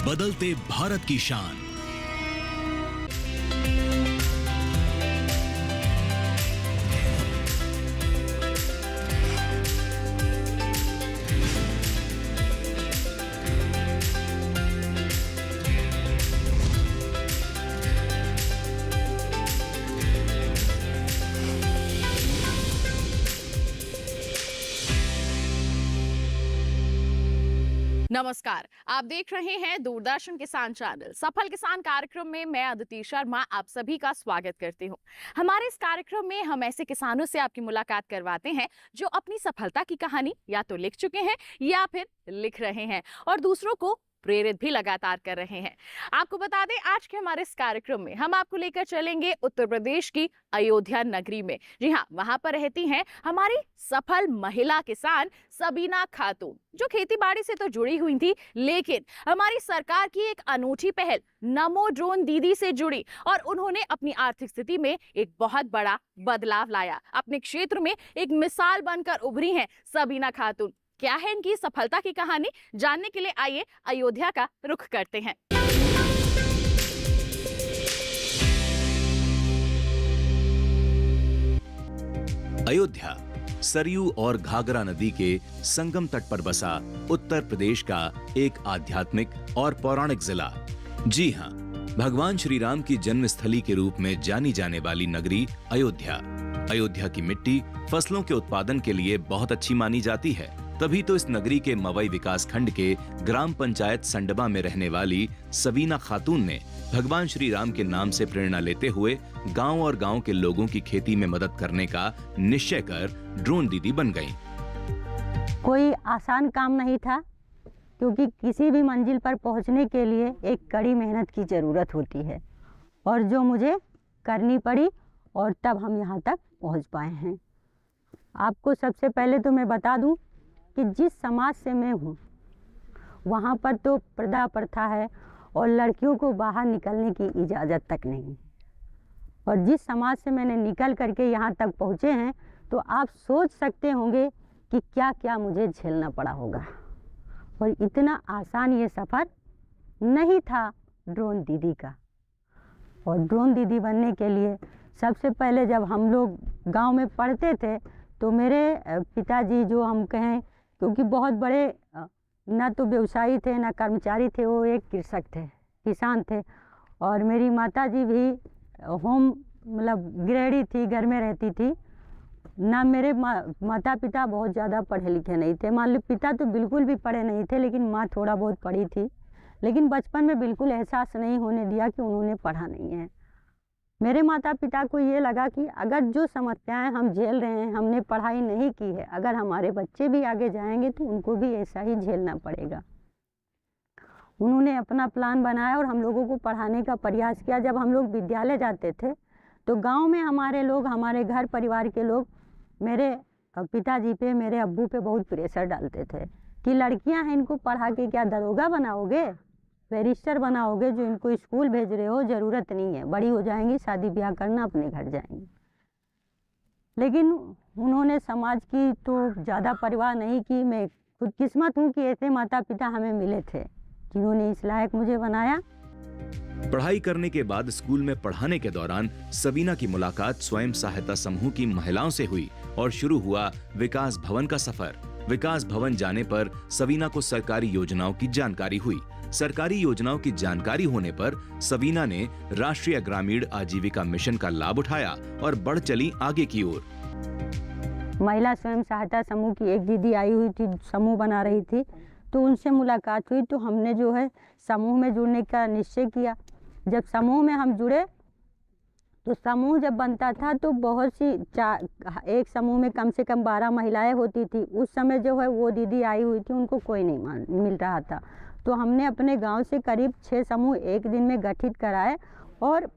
बदलते भारत की शान। नमस्कार, आप देख रहे हैं दूरदर्शन किसान चैनल। सफल किसान कार्यक्रम में मैं अदिति शर्मा आप सभी का स्वागत करती हूं। हमारे इस कार्यक्रम में हम ऐसे किसानों से आपकी मुलाकात करवाते हैं जो अपनी सफलता की कहानी या तो लिख चुके हैं या फिर लिख रहे हैं और दूसरों को प्रेरित भी लगातार कर रहे हैं। आपको बता दें, आज के हमारे इस कार्यक्रम में हम आपको लेकर चलेंगे उत्तर प्रदेश की अयोध्या नगरी में। जी हाँ, वहां पर रहती हैं हमारी सफल महिला किसान सबीना खातून, जो खेती बाड़ी से तो जुड़ी हुई थी, लेकिन हमारी सरकार की एक अनूठी पहल नमो ड्रोन दीदी से जुड़ी और उन्होंने अपनी आर्थिक स्थिति में एक बहुत बड़ा बदलाव लाया। अपने क्षेत्र में एक मिसाल बनकर उभरी हैं सबीना खातून। क्या है इनकी सफलता की कहानी, जानने के लिए आइए अयोध्या का रुख करते हैं। अयोध्या सरयू और घाघरा नदी के संगम तट पर बसा उत्तर प्रदेश का एक आध्यात्मिक और पौराणिक जिला। जी हाँ, भगवान श्री राम की जन्मस्थली के रूप में जानी जाने वाली नगरी अयोध्या। अयोध्या की मिट्टी फसलों के उत्पादन के लिए बहुत अच्छी मानी जाती है। तभी तो इस नगरी के मवई विकास खंड के ग्राम पंचायत संडबा में रहने वाली सबीना खातून ने भगवान श्री राम के नाम से प्रेरणा लेते हुए गांव और गांव के लोगों की खेती में मदद करने का निश्चय कर ड्रोन दीदी बन गईं। कोई आसान काम नहीं था, क्योंकि किसी भी मंजिल पर पहुंचने के लिए एक कड़ी मेहनत की ज़रूरत होती है और जो मुझे करनी पड़ी और तब हम यहाँ तक पहुँच पाए हैं। आपको सबसे पहले तो मैं बता दूं कि जिस समाज से मैं हूँ वहाँ पर तो पर्दा प्रथा है और लड़कियों को बाहर निकलने की इजाज़त तक नहीं। और जिस समाज से मैंने निकल करके यहाँ तक पहुँचे हैं, तो आप सोच सकते होंगे कि क्या क्या मुझे झेलना पड़ा होगा। और इतना आसान ये सफ़र नहीं था ड्रोन दीदी का। और ड्रोन दीदी बनने के लिए सबसे पहले जब हम लोग गांव में पढ़ते थे तो मेरे पिताजी, जो हम कहें, क्योंकि बहुत बड़े ना तो व्यवसायी थे ना कर्मचारी थे, वो एक कृषक थे, किसान थे। और मेरी माताजी भी मतलब गृहिणी थी, घर में रहती थी ना। मेरे माता पिता बहुत ज़्यादा पढ़े लिखे नहीं थे। मान लो पिता तो बिल्कुल भी पढ़े नहीं थे, लेकिन माँ थोड़ा बहुत पढ़ी थी। लेकिन बचपन में बिल्कुल एहसास नहीं होने दिया कि उन्होंने पढ़ा नहीं है। मेरे माता पिता को ये लगा कि अगर जो समस्याएं हम झेल रहे हैं, हमने पढ़ाई नहीं की है, अगर हमारे बच्चे भी आगे जाएंगे तो उनको भी ऐसा ही झेलना पड़ेगा। उन्होंने अपना प्लान बनाया और हम लोगों को पढ़ाने का प्रयास किया। जब हम लोग विद्यालय जाते थे तो गांव में हमारे लोग, हमारे घर परिवार के लोग मेरे पिताजी पे, मेरे अब्बू पे बहुत प्रेशर डालते थे कि लड़कियाँ हैं, इनको पढ़ा के क्या दरोगा बनाओगे, बैरिस्टर बनाओगे, जो इनको स्कूल भेज रहे हो, ज़रूरत नहीं है, बड़ी हो जाएंगी, शादी ब्याह करना, अपने घर जाएंगी। लेकिन उन्होंने समाज की तो ज़्यादा परवाह नहीं की। मैं खुदकिस्मत हूँ कि ऐसे माता पिता हमें मिले थे जिन्होंने इस लायक मुझे बनाया। पढ़ाई करने के बाद स्कूल में पढ़ाने के दौरान सबीना की मुलाकात स्वयं सहायता समूह की महिलाओं से हुई और शुरू हुआ विकास भवन का सफर। विकास भवन जाने पर सबीना को सरकारी योजनाओं की जानकारी हुई। सरकारी योजनाओं की जानकारी होने पर सबीना ने राष्ट्रीय ग्रामीण आजीविका मिशन का लाभ उठाया और बढ़ चली आगे की ओर। महिला स्वयं सहायता समूह की एक दीदी आई हुई थी, समूह बना रही थी, तो उनसे मुलाकात हुई। तो हमने जो है समूह में जुड़ने का निश्चय किया। जब समूह में हम जुड़े तो समूह जब बनता था तो बहुत सी एक समूह में कम से कम 12 महिलाएं होती थी। उस समय जो है वो दीदी आई हुई थी, उनको कोई नहीं मिल रहा था। तो हमने अपने गांव से करीब 6 समूह एक दिन में गठित कराए और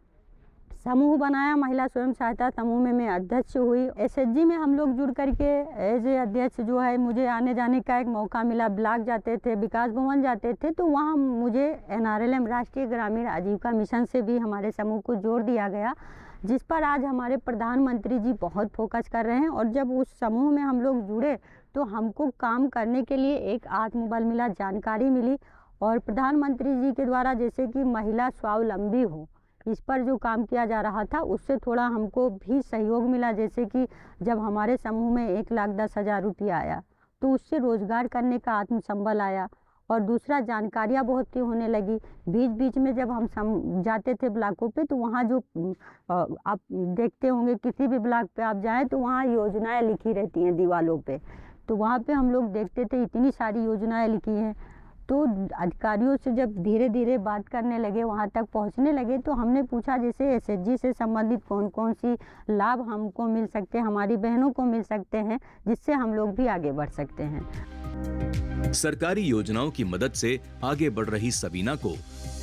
समूह बनाया। महिला स्वयं सहायता समूह में मैं अध्यक्ष हुई। एसएचजी में हम लोग जुड़ करके एज ए अध्यक्ष जो है मुझे आने जाने का एक मौका मिला। ब्लॉक जाते थे, विकास भवन जाते थे, तो वहाँ मुझे एनआरएलएम राष्ट्रीय ग्रामीण आजीविका मिशन से भी हमारे समूह को जोड़ दिया गया, जिस पर आज हमारे प्रधानमंत्री जी बहुत फोकस कर रहे हैं। और जब उस समूह में हम लोग जुड़े तो हमको काम करने के लिए एक आत्मबल मिला, जानकारी मिली और प्रधानमंत्री जी के द्वारा जैसे कि महिला स्वावलंबी हो, इस पर जो काम किया जा रहा था उससे थोड़ा हमको भी सहयोग मिला। जैसे कि जब हमारे समूह में 1,10,000 रुपया आया तो उससे रोजगार करने का आत्मसंबल आया। और दूसरा, जानकारियाँ बहुत सी होने लगी। बीच बीच में जब हम जाते थे ब्लॉकों पे तो वहाँ जो आप देखते होंगे किसी भी ब्लॉक पे आप जाएं तो वहाँ योजनाएं लिखी रहती हैं दीवारों पे, तो वहाँ पे हम लोग देखते थे इतनी सारी योजनाएं लिखी हैं। तो अधिकारियों से जब धीरे धीरे बात करने लगे, वहाँ तक पहुँचने लगे, तो हमने पूछा जैसे एसएचजी से संबंधित कौन कौन सी लाभ हमको मिल सकते हैं, हमारी बहनों को मिल सकते हैं, जिससे हम लोग भी आगे बढ़ सकते हैं। सरकारी योजनाओं की मदद से आगे बढ़ रही सबीना को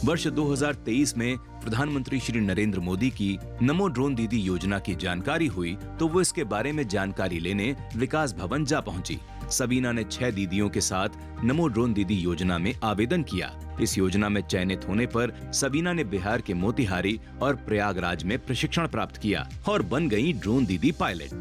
वर्ष 2023 में प्रधानमंत्री श्री नरेंद्र मोदी की नमो ड्रोन दीदी योजना की जानकारी हुई तो वो इसके बारे में जानकारी लेने विकास भवन जा पहुंची। सबीना ने 6 दीदियों के साथ नमो ड्रोन दीदी योजना में आवेदन किया। इस योजना में चयनित होने पर सबीना ने बिहार के मोतिहारी और प्रयागराज में प्रशिक्षण प्राप्त किया और बन गई ड्रोन दीदी पायलट।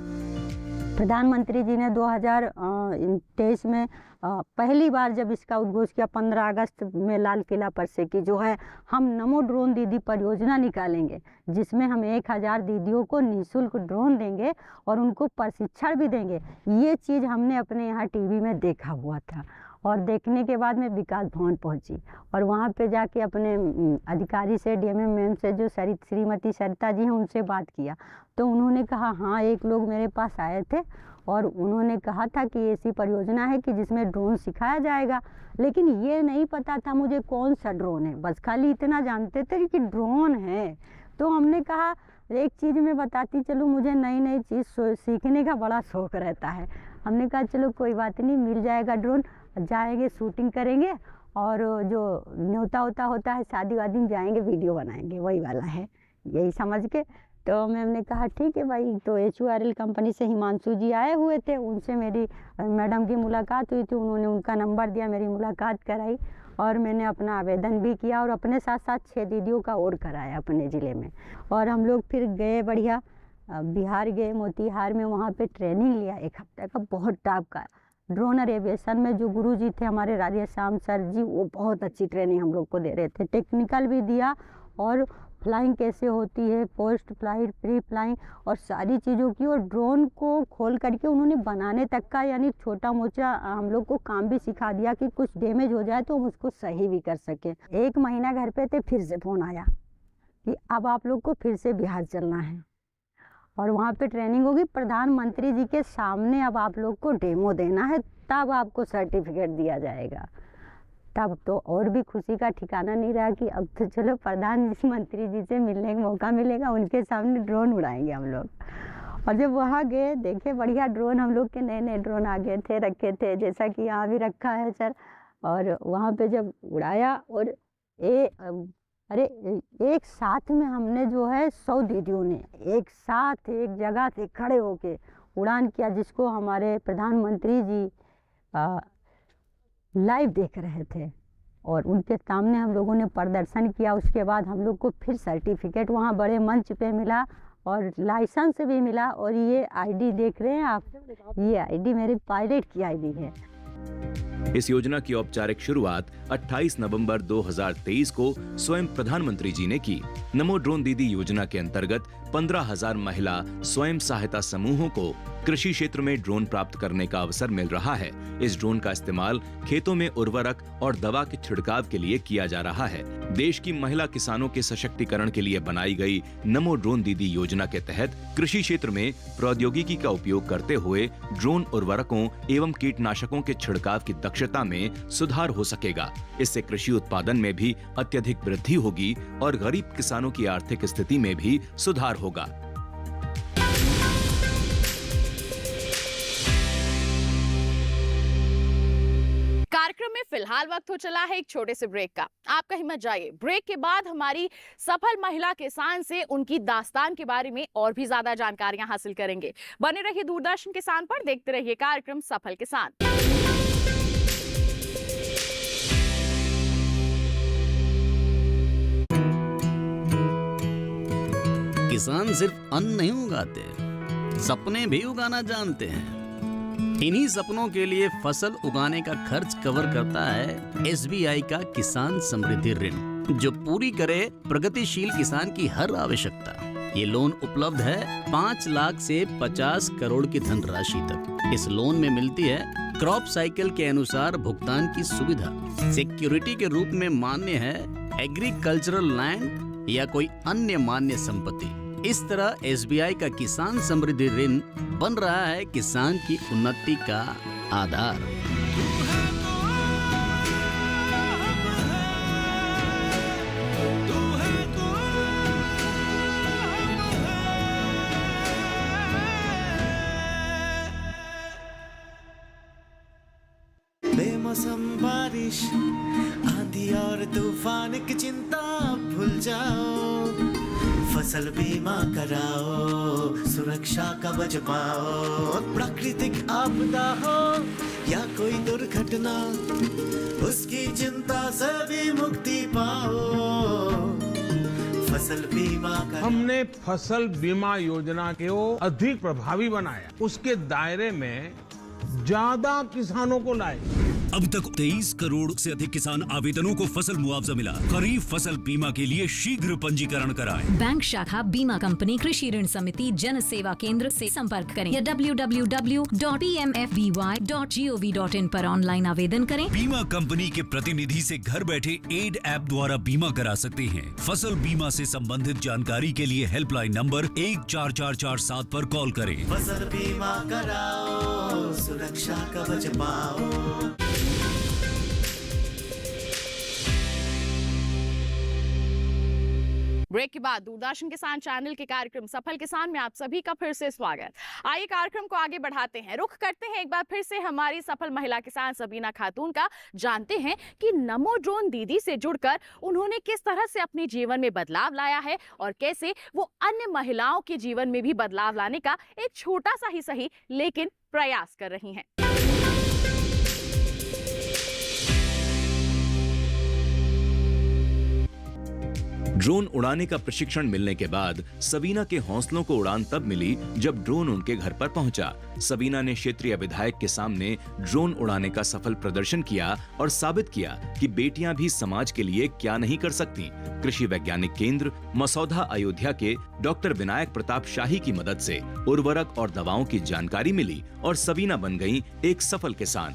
प्रधानमंत्री जी ने 2023 में पहली बार जब इसका उद्घोष किया 15 अगस्त में लाल किला पर से कि जो है हम नमो ड्रोन दीदी परियोजना निकालेंगे, जिसमें हम 1000 दीदियों को निःशुल्क ड्रोन देंगे और उनको प्रशिक्षण भी देंगे। ये चीज़ हमने अपने यहाँ टीवी में देखा हुआ था और देखने के बाद मैं विकास भवन पहुंची और वहाँ पे जाके अपने अधिकारी से, डीएमएम मैम से, जो श्रीमती सरिता जी हैं, उनसे बात किया। तो उन्होंने कहा हाँ, एक लोग मेरे पास आए थे और उन्होंने कहा था कि ऐसी परियोजना है कि जिसमें ड्रोन सिखाया जाएगा, लेकिन ये नहीं पता था मुझे कौन सा ड्रोन है, बस खाली इतना जानते थे कि ड्रोन है। तो हमने कहा एक चीज़ मैं बताती चलूँ, मुझे नई नई चीज़ सीखने का बड़ा शौक़ रहता है। हमने कहा चलो कोई बात नहीं, मिल जाएगा ड्रोन, जाएंगे शूटिंग करेंगे और जो न्योता होता है शादी वादी में जाएंगे वीडियो बनाएंगे, वही वाला है, यही समझ के। तो मैम ने कहा ठीक है भाई। तो HURL कंपनी से हिमांशु जी आए हुए थे, उनसे मेरी मैडम की मुलाकात हुई थी, उन्होंने उनका नंबर दिया, मेरी मुलाकात कराई और मैंने अपना आवेदन भी किया और अपने साथ साथ 6 दीदियों का और कराया अपने ज़िले में। और हम लोग फिर गए, बढ़िया बिहार गए, मोतिहार में, वहाँ पे ट्रेनिंग लिया 1 हफ्ते का, बहुत टॉप का। ड्रोनर एविएशन में जो गुरुजी थे हमारे राधेश्याम सर जी, वो बहुत अच्छी ट्रेनिंग हम लोग को दे रहे थे, टेक्निकल भी दिया और फ्लाइंग कैसे होती है, पोस्ट फ्लाइट, प्री फ्लाइंग और सारी चीज़ों की, और ड्रोन को खोल करके उन्होंने बनाने तक का, यानी छोटा मोटा हम लोग को काम भी सिखा दिया कि कुछ डैमेज हो जाए तो हम उसको सही भी कर सकें। 1 महीना घर पे थे, फिर से फ़ोन आया कि अब आप लोग को फिर से बिहार चलना है और वहाँ पे ट्रेनिंग होगी, प्रधानमंत्री जी के सामने अब आप लोग को डेमो देना है, तब आपको सर्टिफिकेट दिया जाएगा। तब तो और भी खुशी का ठिकाना नहीं रहा कि अब तो चलो प्रधानमंत्री जी से मिलने का मौका मिलेगा, उनके सामने ड्रोन उड़ाएंगे हम लोग। और जब वहाँ गए, देखे बढ़िया ड्रोन, हम लोग के नए नए ड्रोन आ गए थे, रखे थे, जैसा कि यहाँ भी रखा है सर। और वहाँ पे जब उड़ाया और अरे एक साथ में हमने जो है 100 दीदियों ने एक साथ एक जगह से खड़े होके उड़ान किया, जिसको हमारे प्रधानमंत्री जी लाइव देख रहे थे और उनके सामने हम लोगों ने प्रदर्शन किया। उसके बाद हम लोग को फिर सर्टिफिकेट वहाँ बड़े मंच पे मिला और लाइसेंस भी मिला। और ये आईडी देख रहे हैं आप, ये आईडी मेरी पायलट की आईडी है। इस योजना की औपचारिक शुरुआत 28 नवंबर 2023 को स्वयं प्रधानमंत्री जी ने की। नमो ड्रोन दीदी योजना के अंतर्गत 15,000 महिला स्वयं सहायता समूहों को कृषि क्षेत्र में ड्रोन प्राप्त करने का अवसर मिल रहा है। इस ड्रोन का इस्तेमाल खेतों में उर्वरक और दवा के छिड़काव के लिए किया जा रहा है। देश की महिला किसानों के सशक्तिकरण के लिए बनाई गई नमो ड्रोन दीदी योजना के तहत कृषि क्षेत्र में प्रौद्योगिकी का उपयोग करते हुए ड्रोन उर्वरकों एवं कीटनाशकों के छिड़काव की दक्षता में सुधार हो सकेगा। इससे कृषि उत्पादन में भी अत्यधिक वृद्धि होगी और गरीब किसानों की आर्थिक स्थिति में भी सुधार होगा। कार्यक्रम में फिलहाल वक्त हो चला है एक छोटे से ब्रेक का। आप कहीं मत जाइए। ब्रेक के बाद हमारी सफल महिला किसान से उनकी दास्तान के बारे में और भी ज्यादा जानकारियां हासिल करेंगे। बने रहिए दूरदर्शन किसान पर, देखते रहिए कार्यक्रम सफल किसान। किसान सिर्फ अन्न नहीं उगाते, सपने भी उगाना जानते हैं। इन्हीं सपनों के लिए फसल उगाने का खर्च कवर करता है SBI का किसान समृद्धि ऋण, जो पूरी करे प्रगतिशील किसान की हर आवश्यकता। ये लोन उपलब्ध है 5 लाख से 50 करोड़ की धनराशि तक। इस लोन में मिलती है क्रॉप साइकिल के अनुसार भुगतान की सुविधा। सिक्योरिटी के रूप में मान्य है एग्रीकल्चरल लैंड या कोई अन्य मान्य संपत्ति। इस तरह SBI का किसान समृद्धि ऋण बन रहा है किसान की उन्नति का आधार। बेमौसम बारिश, आंधी और तूफान की चिंता भूल जाओ, फसल बीमा कराओ, सुरक्षा कवच पाओ। प्राकृतिक आपदा हो या कोई दुर्घटना, उसकी चिंता से भी मुक्ति पाओ। फसल बीमा कराओ। हमने फसल बीमा योजना को अधिक प्रभावी बनाया, उसके दायरे में ज्यादा किसानों को लाए। अब तक 23 करोड़ से अधिक किसान आवेदनों को फसल मुआवजा मिला। खरीफ फसल बीमा के लिए शीघ्र पंजीकरण कराएं। बैंक शाखा, बीमा कंपनी, कृषि ऋण समिति, जन सेवा केंद्र से संपर्क करें या www.pmfby.gov.in पर ऑनलाइन आवेदन करें। बीमा कंपनी के प्रतिनिधि से घर बैठे एड ऐप द्वारा बीमा करा सकते हैं। फसल बीमा से संबंधित जानकारी के लिए हेल्पलाइन नंबर 14447 पर कॉल करें। फसल बीमा कराओ, सुरक्षा कवच पाओ। ब्रेक के बाद दूरदर्शन किसान चैनल के कार्यक्रम सफल किसान में आप सभी का फिर से स्वागत। आइए कार्यक्रम को आगे बढ़ाते हैं, रुख करते हैं एक बार फिर से हमारी सफल महिला किसान सबीना खातून का। जानते हैं कि नमो ड्रोन दीदी से जुड़कर उन्होंने किस तरह से अपने जीवन में बदलाव लाया है और कैसे वो अन्य महिलाओं के जीवन में भी बदलाव लाने का एक छोटा सा ही सही लेकिन प्रयास कर रही हैं। ड्रोन उड़ाने का प्रशिक्षण मिलने के बाद सबीना के हौसलों को उड़ान तब मिली जब ड्रोन उनके घर पर पहुंचा। सबीना ने क्षेत्रीय विधायक के सामने ड्रोन उड़ाने का सफल प्रदर्शन किया और साबित किया कि बेटियां भी समाज के लिए क्या नहीं कर सकती। कृषि वैज्ञानिक केंद्र मसौदा अयोध्या के डॉक्टर विनायक प्रताप शाही की मदद से उर्वरक और दवाओं की जानकारी मिली और सबीना बन गई एक सफल किसान।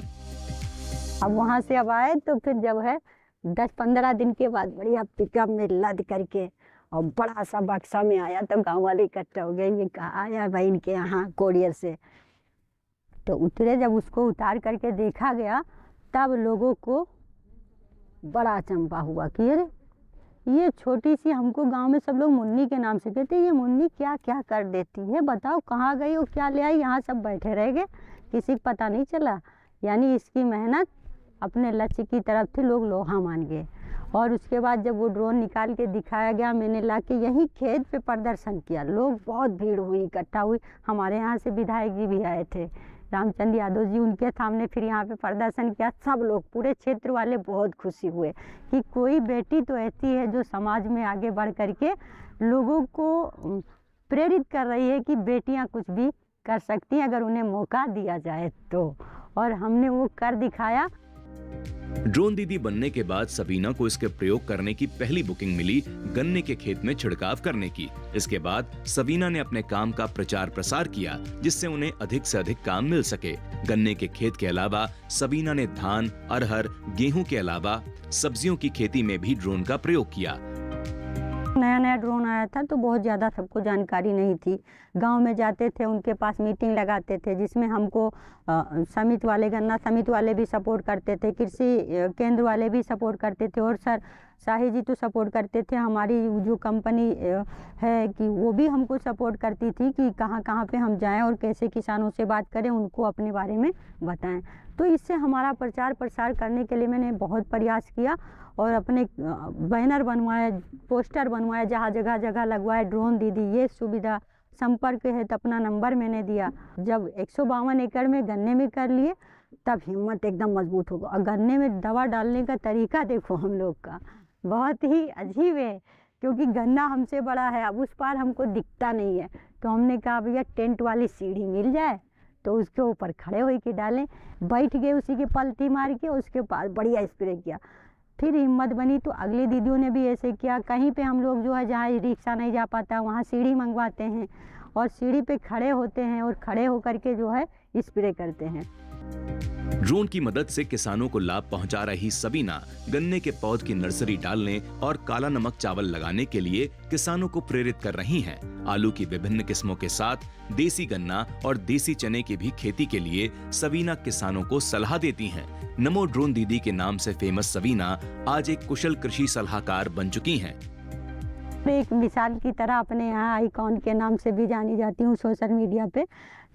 अब वहाँ से अब आए तो फिर जब है 10-15 दिन के बाद बढ़िया पिकअप में लद करके और बड़ा सा बक्सा में आया तो गांव वाले इकट्ठा हो गए। ये कहा आया भाई इनके यहाँ कोरियर से, तो उतरे। जब उसको उतार करके देखा गया तब लोगों को बड़ा अचंभा हुआ कि अरे ये छोटी सी, हमको गांव में सब लोग मुन्नी के नाम से कहते, ये मुन्नी क्या क्या कर देती है, बताओ कहाँ गई और क्या ले आई। यहाँ सब बैठे रह गए, किसी को पता नहीं चला। यानी इसकी मेहनत अपने लक्ष्य की तरफ थी, लोग लोहा मान गए। और उसके बाद जब वो ड्रोन निकाल के दिखाया गया, मैंने ला के यहीं खेत पे प्रदर्शन किया। लोग बहुत भीड़ हुई, इकट्ठा हुई। हमारे यहाँ से विधायक जी भी आए थे, रामचंद्र यादव जी, उनके सामने फिर यहाँ पे प्रदर्शन किया। सब लोग, पूरे क्षेत्र वाले बहुत खुशी हुए कि कोई बेटी तो ऐसी है जो समाज में आगे बढ़ करके लोगों को प्रेरित कर रही है कि बेटियाँ कुछ भी कर सकती हैं अगर उन्हें मौका दिया जाए तो। और हमने वो कर दिखाया। ड्रोन दीदी बनने के बाद सबीना को इसके प्रयोग करने की पहली बुकिंग मिली गन्ने के खेत में छिड़काव करने की। इसके बाद सबीना ने अपने काम का प्रचार प्रसार किया, जिससे उन्हें अधिक से अधिक काम मिल सके। गन्ने के खेत के अलावा सबीना ने धान, अरहर, गेहूं के अलावा सब्जियों की खेती में भी ड्रोन का प्रयोग किया। नया नया ड्रोन आया था तो बहुत ज़्यादा सबको जानकारी नहीं थी। गांव में जाते थे, उनके पास मीटिंग लगाते थे, जिसमें हमको समिति वाले, गन्ना समिति वाले भी सपोर्ट करते थे, कृषि केंद्र वाले भी सपोर्ट करते थे और सर शाही जी तो सपोर्ट करते थे। हमारी जो कंपनी है कि वो भी हमको सपोर्ट करती थी कि कहाँ कहाँ पे हम जाएं और कैसे किसानों से बात करें, उनको अपने बारे में बताएं। तो इससे हमारा प्रचार प्रसार करने के लिए मैंने बहुत प्रयास किया और अपने बैनर बनवाए, पोस्टर बनवाए, जहाँ जगह जगह लगवाए, ड्रोन दीदी ये सुविधा, संपर्क है तो अपना नंबर मैंने दिया। जब 152 एकड़ में गन्ने में कर लिए तब हिम्मत एकदम मजबूत हो गई। और गन्ने में दवा डालने का तरीका देखो हम लोग का, बहुत ही अजीब है, क्योंकि गन्ना हमसे बड़ा है, अब उस पार हमको दिखता नहीं है। तो हमने कहा भैया टेंट वाली सीढ़ी मिल जाए तो उसके ऊपर खड़े होके डालें, बैठ गए उसी की पलटी मार के, उसके पास बढ़िया स्प्रे किया। फिर हिम्मत बनी तो अगली दीदियों ने भी ऐसे किया। कहीं पे हम लोग जो है जहाँ रिक्शा नहीं जा पाता वहाँ सीढ़ी मंगवाते हैं और सीढ़ी पे खड़े होते हैं और खड़े होकर के जो है स्प्रे करते हैं। ड्रोन की मदद से किसानों को लाभ पहुंचा रही सबीना गन्ने के पौध की नर्सरी डालने और काला नमक चावल लगाने के लिए किसानों को प्रेरित कर रही हैं। आलू की विभिन्न किस्मों के साथ देसी गन्ना और देसी चने की भी खेती के लिए सबीना किसानों को सलाह देती हैं। नमो ड्रोन दीदी के नाम से फेमस सबीना आज एक कुशल कृषि सलाहकार बन चुकी हैं। मैं एक मिसाल की तरह अपने यहाँ आइकॉन के नाम से भी जानी जाती हूँ सोशल मीडिया पे।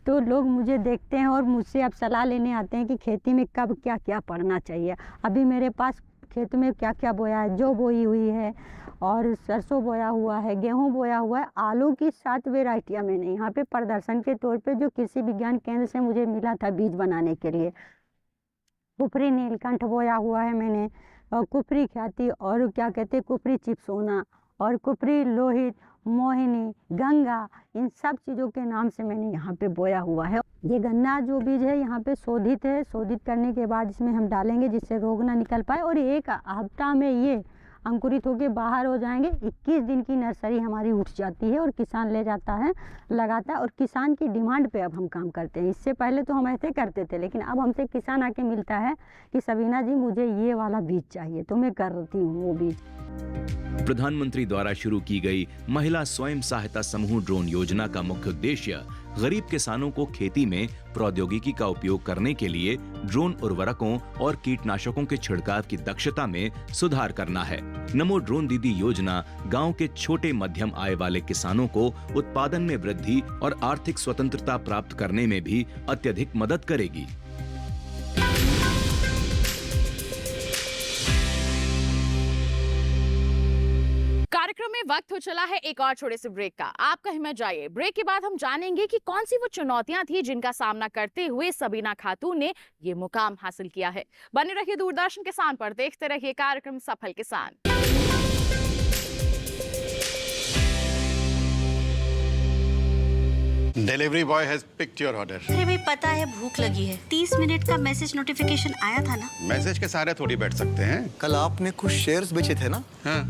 तो लोग मुझे देखते हैं और मुझसे अब सलाह लेने आते हैं कि खेती में कब क्या क्या पड़ना चाहिए। अभी मेरे पास खेत में क्या क्या बोया है, जौ बोई हुई है और सरसों बोया हुआ है, गेहूं बोया हुआ है, आलू की 7 वेराइटियाँ मैंने यहाँ पे प्रदर्शन के तौर पे जो कृषि विज्ञान केंद्र से मुझे मिला था बीज बनाने के लिए। कुफरी नीलकंठ बोया हुआ है मैंने, और कुफरी ख्याति और क्या कहते हैं कुफरी चिपसोना और कुफरी लोहित, मोहिनी, गंगा, इन सब चीज़ों के नाम से मैंने यहाँ पे बोया हुआ है। ये गन्ना जो बीज है यहाँ पे शोधित है, शोधित करने के बाद इसमें हम डालेंगे जिससे रोग ना निकल पाए और एक हफ्ता में ये अंकुरित होके बाहर हो जाएंगे। 21 दिन की नर्सरी हमारी उठ जाती है और किसान ले जाता है, लगाता है और किसान की डिमांड पे अब हम काम करते हैं। इससे पहले तो हम ऐसे करते थे, लेकिन अब हमसे किसान आके मिलता है कि सबीना जी मुझे ये वाला बीज चाहिए, तो मैं करती हूँ वो बीज। प्रधानमंत्री द्वारा शुरू की गई महिला स्वयं सहायता समूह ड्रोन योजना का मुख्य उद्देश्य गरीब किसानों को खेती में प्रौद्योगिकी का उपयोग करने के लिए ड्रोन उर्वरकों और कीटनाशकों के छिड़काव की दक्षता में सुधार करना है। नमो ड्रोन दीदी योजना गांव के छोटे मध्यम आय वाले किसानों को उत्पादन में वृद्धि और आर्थिक स्वतंत्रता प्राप्त करने में भी अत्यधिक मदद करेगी। कार्यक्रम में वक्त हो चला है एक और छोटे से ब्रेक का। आप कहीं मत जाइए। ब्रेक के बाद हम जानेंगे कि कौन सी वो चुनौतियां थी जिनका सामना करते हुए सबीना खातून ने ये मुकाम हासिल किया है। बने रहिए दूरदर्शन किसान पर, देखते रहिए कार्यक्रम सफल किसान। Delivery boy has picked your order. अरे भाई पता है भूख लगी है। 30 मिनट का मैसेज नोटिफिकेशन आया था ना। मैसेज के सारे थोड़ी बैठ सकते हैं। कल आपने कुछ शेयर्स बेचे थे ना? हाँ,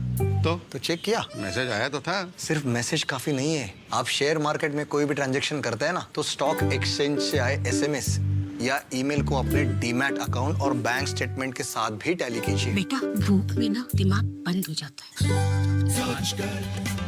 तो चेक किया? मैसेज आया तो था। सिर्फ मैसेज काफी नहीं है। आप शेयर मार्केट में कोई भी ट्रांजैक्शन करते हैं ना, तो स्टॉक एक्सचेंज से आए SMS या ईमेल को अपने डीमैट अकाउंट और बैंक स्टेटमेंट के साथ भी टैली कीजिए। बेटा भूख में ना दिमाग बंद हो जाता है।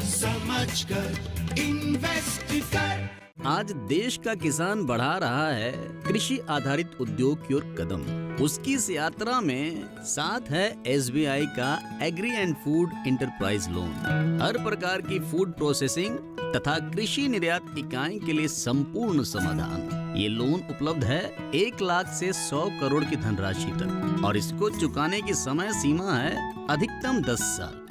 समझकर इन्वेस्ट कर। आज देश का किसान बढ़ा रहा है कृषि आधारित उद्योग की ओर कदम। उसकी इस यात्रा में साथ है SBI का agri and food enterprise loan. हर प्रकार की फूड प्रोसेसिंग तथा कृषि निर्यात इकाई के लिए संपूर्ण समाधान। ये लोन उपलब्ध है 1 लाख से 100 करोड़ की धनराशि तक और इसको चुकाने की समय सीमा है अधिकतम 10 साल।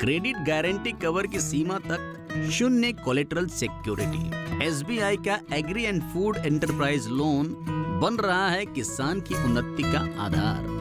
क्रेडिट गारंटी कवर की सीमा तक 0 कोलेटरल सिक्योरिटी। SBI का agri and food enterprise loan बन रहा है किसान की उन्नति का आधार।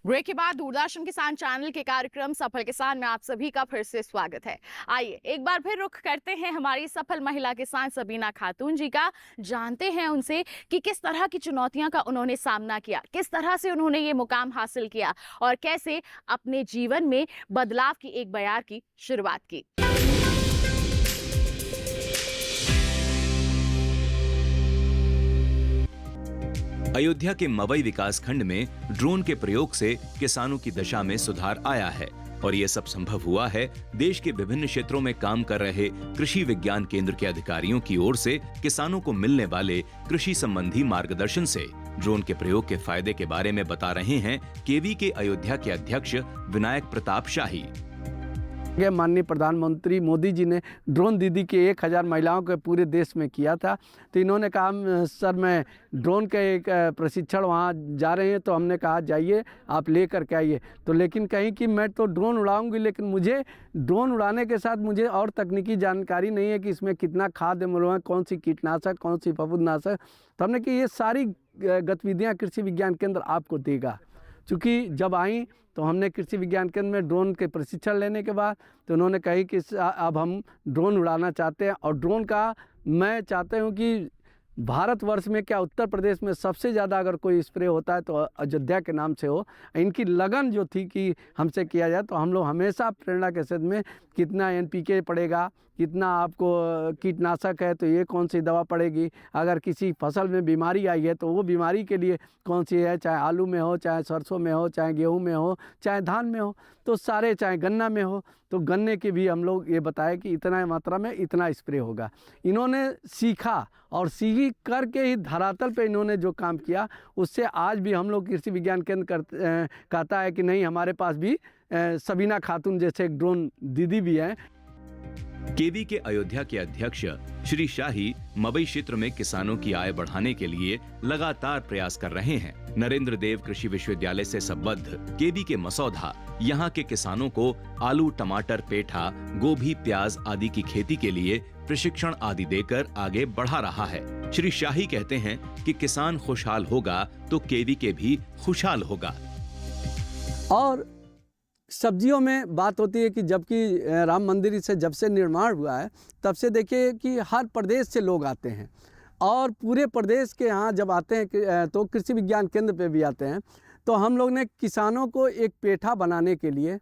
ब्रेक के बाद दूरदर्शन किसान चैनल के कार्यक्रम सफल किसान में आप सभी का फिर से स्वागत है। आइए एक बार फिर रुख करते हैं हमारी सफल महिला किसान सबीना खातून जी का। जानते हैं उनसे कि किस तरह की चुनौतियां का उन्होंने सामना किया, किस तरह से उन्होंने ये मुकाम हासिल किया और कैसे अपने जीवन में बदलाव की एक बयार की शुरुआत की। अयोध्या के मवई विकास खंड में ड्रोन के प्रयोग से किसानों की दशा में सुधार आया है और ये सब संभव हुआ है देश के विभिन्न क्षेत्रों में काम कर रहे कृषि विज्ञान केंद्र के अधिकारियों की ओर से किसानों को मिलने वाले कृषि संबंधी मार्गदर्शन से। ड्रोन के प्रयोग के फायदे के बारे में बता रहे हैं केवी के अयोध्या के अध्यक्ष विनायक प्रताप शाही। ये माननीय प्रधानमंत्री मोदी जी ने ड्रोन दीदी के 1000 महिलाओं के पूरे देश में किया था। तो इन्होंने कहा सर मैं ड्रोन का एक प्रशिक्षण वहाँ जा रहे हैं, तो हमने कहा जाइए आप ले कर के आइए। तो लेकिन कहीं कि मैं तो ड्रोन उड़ाऊंगी, लेकिन मुझे ड्रोन उड़ाने के साथ मुझे और तकनीकी जानकारी नहीं है कि इसमें कितना खाद है, कौन सी कीटनाशक, कौन सी फफूंदनाशक। तो हमने कि ये सारी गतिविधियाँ कृषि विज्ञान केंद्र आपको देगा। चूँकि जब आई तो हमने कृषि विज्ञान केंद्र में ड्रोन के प्रशिक्षण लेने के बाद तो उन्होंने कही कि अब हम ड्रोन उड़ाना चाहते हैं। और ड्रोन का मैं चाहता हूँ कि भारतवर्ष में क्या उत्तर प्रदेश में सबसे ज़्यादा अगर कोई स्प्रे होता है तो अयोध्या के नाम से हो। इनकी लगन जो थी कि हमसे किया जाए, तो हम लोग हमेशा प्रेरणा के साथ में कितना NPK पड़ेगा, कितना आपको कीटनाशक है तो ये कौन सी दवा पड़ेगी, अगर किसी फसल में बीमारी आई है तो वो बीमारी के लिए कौन सी है, चाहे आलू में हो, चाहे सरसों में हो, चाहे गेहूं में हो, चाहे धान में हो, तो सारे, चाहे गन्ना में हो, तो गन्ने के भी हम लोग ये बताए कि इतना मात्रा में इतना स्प्रे होगा। इन्होंने सीखा और सीख करके ही धरातल पे इन्होंने जो काम किया उससे आज भी हम लोग कृषि विज्ञान केंद्र कहता है कि नहीं, हमारे पास भी सबीना खातून जैसे एक ड्रोन दीदी भी हैं। केवी के अयोध्या के अध्यक्ष श्री शाही मवई क्षेत्र में किसानों की आय बढ़ाने के लिए लगातार प्रयास कर रहे हैं। नरेंद्र देव कृषि विश्वविद्यालय से संबद्ध केवी के मसौदा यहाँ के किसानों को आलू, टमाटर, पेठा, गोभी, प्याज आदि की खेती के लिए प्रशिक्षण आदि देकर आगे बढ़ा रहा है। श्री शाही कहते हैं कि किसान खुशहाल होगा तो केवी के भी खुशहाल होगा। और सब्जियों में बात होती है कि जबकि राम मंदिर से जब से निर्माण हुआ है तब से देखिए कि हर प्रदेश से लोग आते हैं और पूरे प्रदेश के यहाँ जब आते हैं तो कृषि विज्ञान केंद्र पे भी आते हैं। तो हम लोग ने किसानों को एक पेठा बनाने के लिए,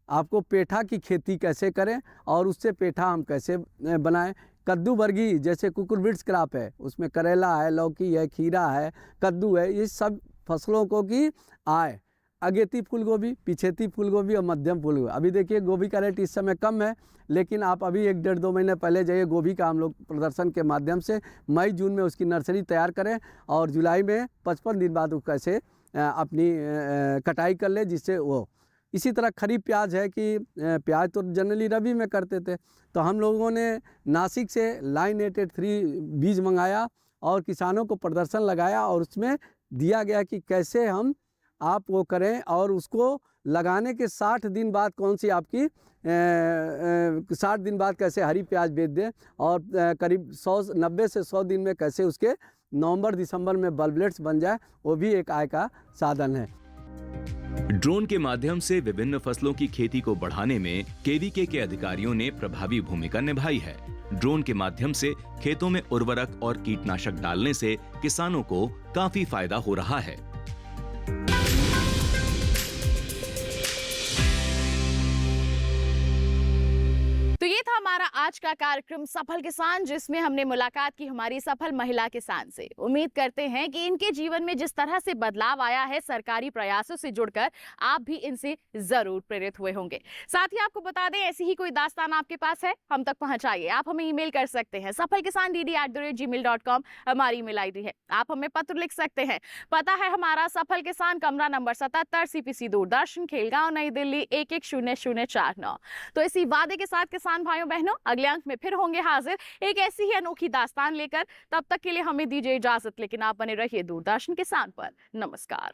आपको पेठा की खेती कैसे करें और उससे पेठा हम कैसे बनाएं, कद्दू वर्गीय जैसे कुकुरबिट्स क्रॉप है, उसमें करेला है, लौकी है, खीरा है, कद्दू है, ये सब फसलों को की आय, अगेती फूल गोभी, पिछेती फूल गोभी और मध्यम फूल गोभी। अभी देखिए गोभी का रेट इस समय कम है, लेकिन आप अभी 1-1.5-2 महीने पहले जाइए, गोभी का हम लोग प्रदर्शन के माध्यम से मई जून में उसकी नर्सरी तैयार करें और जुलाई में 55 दिन बाद वो कैसे अपनी कटाई कर ले, जिससे वो। इसी तरह खरीफ प्याज है कि प्याज तो जनरली रबी में करते थे, तो हम लोगों ने नासिक से लाइन 883 बीज मंगाया और किसानों को प्रदर्शन लगाया और उसमें दिया गया कि कैसे हम आप वो करें और उसको लगाने के 60 दिन बाद कौन सी आपकी 60 दिन बाद कैसे हरी प्याज बेच दें और करीब 90 से 100 दिन में कैसे उसके नवंबर-दिसंबर में बल्बलेट्स बन जाए, वो भी एक आय का साधन है। ड्रोन के माध्यम से विभिन्न फसलों की खेती को बढ़ाने में केवीके के अधिकारियों ने प्रभावी भूमिका निभाई है। ड्रोन के माध्यम से खेतों में उर्वरक और कीटनाशक डालने से किसानों को काफी फायदा हो रहा है। तो ये था हमारा आज का कार्यक्रम सफल किसान, जिसमें हमने मुलाकात की हमारी सफल महिला किसान से। उम्मीद करते हैं कि इनके जीवन में जिस तरह से बदलाव आया है सरकारी प्रयासों से जुड़कर, आप भी इनसे जरूर प्रेरित हुए होंगे। साथ ही आपको बता दें, ऐसी ही कोई दास्तान आपके पास है, हम तक पहुंचाइए। आप हमें ईमेल कर सकते हैं, safalkisandd@gmail.com हमारी ईमेल आईडी है। आप हमें पत्र लिख सकते हैं, पता है हमारा सफल किसान, कमरा नंबर 77, CPC दूरदर्शन, खेलगांव, नई दिल्ली 110049। तो इसी वादे के साथ किसान भाइयों बहनों, अगले अंक में फिर होंगे हाजिर एक ऐसी ही अनोखी दास्तान लेकर। तब तक के लिए हमें दीजिए इजाजत, लेकिन आप बने रहिए दूरदर्शन किसान पर। नमस्कार।